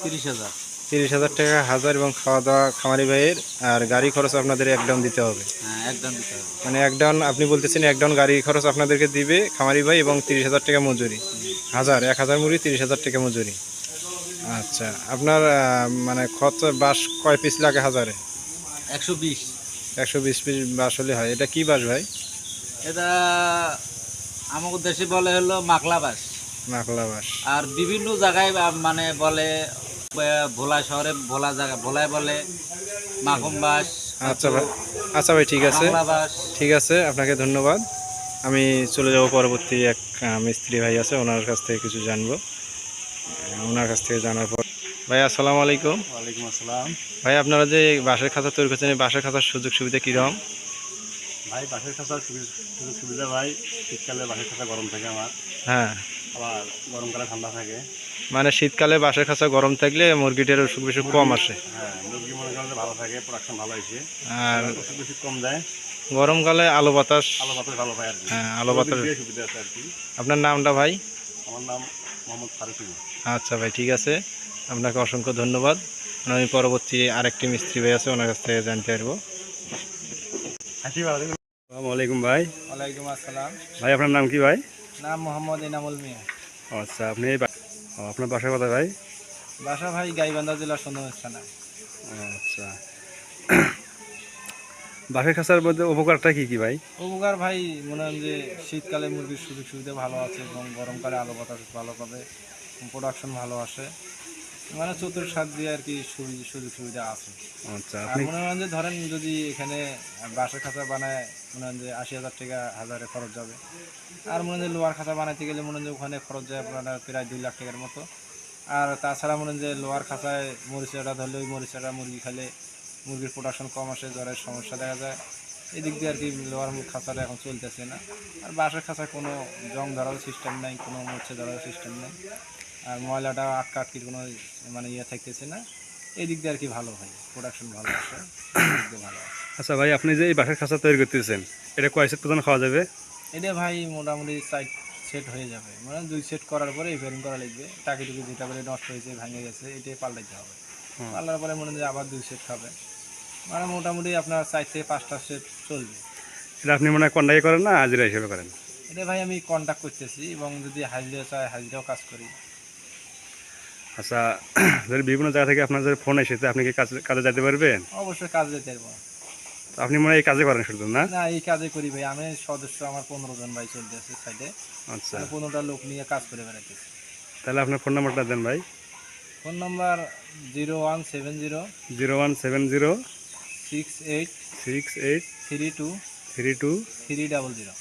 30,000। 30,000 টাকা হাজার এবং খাওয়া দাওয়া খামারি ভাইয়ের, আর গাড়ি খরচ আপনাদের এক ডাউন দিতে হবে। হ্যাঁ, একদম দিতে হবে। মানে এক ডাউন আপনি বলতেছেন, এক ডাউন গাড়ি খরচ আপনাদেরকে দিবে খামারি ভাই এবং 30,000 টাকা মজুরি। 1000 মুরগি 30,000 টাকা মজুরি। আচ্ছা, আপনার মানে খরচ বাঁশ কয় পিস লাগে হাজারে? 120। 120 পিস বাঁশ হলে হয়। এটা কি বাঁশ ভাই? এটা আমাদের দেশে বলে হলো মাকলা বাঁশ। মাকলা বাঁশ। আর বিভিন্ন জায়গায় মানে বলে ভোলা শহরে ভোলা জায়গা ভোলায় বলে মাকুম বাঁশ, আচ্ছা ভাই, আচ্ছা ভাই, ঠিক আছে, বাংলা বাঁশ। ঠিক আছে, আপনাকে ধন্যবাদ। আমি চলে যাব পরবর্তী এক মিস্ত্রি ভাই আছে, ওনার কাছ থেকে কিছু জানবো। ওনার কাছ থেকে জানার পর ভাই, আসসালামু আলাইকুম। ওয়ালাইকুম আসসালাম। ভাই, আপনারা যে বাঁশের খাঁচা তৈরি করছেন, এই বাঁশের খাঁচার সুযোগ সুবিধা কীরকম? ভাই বাঁশের খাঁচার সুযোগ সুবিধা ভাই, শীতকালে বাঁশের খাঁচা গরম থাকে আমার, হ্যাঁ, আবার গরমকালে ঠান্ডা থাকে। মানে শীতকালে বাঁশের খাঁচা গরম থাকলে মুরগিটার অসুখ বিসুখ কম আসে। হ্যাঁ, মুরগি মনে করেন যে ভালো থাকে, প্রোডাকশন ভালো হয়েছে, আর ওষুধ বেশি কম দেয়, গরমকালে আলো বাতাস। আলো বাতাস ভালো পায় আর কি। হ্যাঁ, আলো বাতাস। সুবিধা আছে আর কি। আপনার নামটা ভাই? আমার নাম মোহাম্মদ ফারুক। আচ্ছা ভাই, ঠিক আছে, আপনাকে অসংখ্য ধন্যবাদ। আমি পরবর্তী আরেকটি মিস্ত্রি ভাই আছে, ওনার কাছ থেকে জানতে পারবো। আসসালামু আলাইকুম ভাই। ওয়ালাইকুম আসসালাম। ভাই, আপনার নাম কি ভাই? নাম মোহাম্মদ এনামুল মিয়া। আচ্ছা, আপনি আপনার বাসা কোথায় ভাই? বাসা ভাই গাইবান্ধা জেলার সুন্দরবন থানা। আচ্ছা, বাঁশের খাঁচার মধ্যে উপকারটা কি কি ভাই? উপকার ভাই মনে হয় যে শীতকালে মুরগির সুযোগ সুবিধা ভালো আছে এবং গরমকালে আলো বাতাস ভালো পাবে, প্রোডাকশন ভালো আসে, মানে চতুর্সাত দিয়ে আর কি সুযোগ সুবিধা আছে। আচ্ছা, আর আপনি মনে হয় যে ধরেন যদি এখানে বাঁশের খাঁচা বানায় মনে হয় যে 80,000 টাকা হাজারে খরচ যাবে, আর মনে হয় যে লোহার খাঁচা বানাইতে গেলে মনে হয় যে ওখানে খরচ যায় আপনার প্রায় 2 লাখ টাকার মতো। আর তাছাড়া মনে হয় যে লোহার খাঁচায় মরিচাটা ধরলে ওই মরিচাটা মুরগি খেলে মুরগির প্রোডাকশন কম আসে, জ্বরের সমস্যা দেখা যায়। এই দিক দিয়ে আর কি লোহার খাঁচাটা এখন চলতেছে না। আর বাঁশের খাঁচায় কোনো জং ধরার সিস্টেম নাই, কোনো মরচে ধরার সিস্টেম নেই, আর ময়লাটা আটকির কোনো মানে ইয়ে থাকতেছে না। এই দিক দিয়ে আর কি ভালো হয়, প্রোডাকশন ভালো আসে, এই দিক দিয়ে ভালো আসে। আচ্ছা ভাই, আপনি যে এই বাঁশের খাঁচা তৈরি করতেছেন, এটা কয় সেট পর্যন্ত খাওয়া যাবে? এটা ভাই মোটামুটি 4 সেট হয়ে যাবে, মানে 2 সেট করার পরে রিপেয়ারিং করা লাগবে। টাকিটুকি যেটা করে নষ্ট হয়েছে ভেঙে গেছে এটাই পাল্টাইতে হবে। পাল্টার পরে মনে হয় যে আবার 2 সেট খাবে, মানে মোটামুটি আপনার 4 থেকে 5টা সেট চলবে। এটা আপনি মনে হয় কন্ডাক্ট করেন না হাজিরা হিসেবে করেন? এটা ভাই আমি কন্ট্যাক্ট করতেছি এবং যদি হাজিরা চায় হাজিরাও কাজ করি। আচ্ছা, যদি বিভিন্ন জায়গা থেকে আপনার যদি ফোন এসেছে, আপনি কি কাজে যেতে পারবেন? অবশ্যই কাজ যেতে পারবো। তো আপনি মনে হয় এই কাজে করেন শুধু না? না, এই কাজে করি ভাই, আমি সদস্য আমার 15 জন ভাই চলতে আছে সাইডে, আচ্ছা, মানে 15টা লোক নিয়ে কাজ করে বেড়াইতেছি। তাহলে আপনার ফোন নাম্বারটা দেন ভাই। ফোন নম্বর 0170 0170 68 68 32 32 300।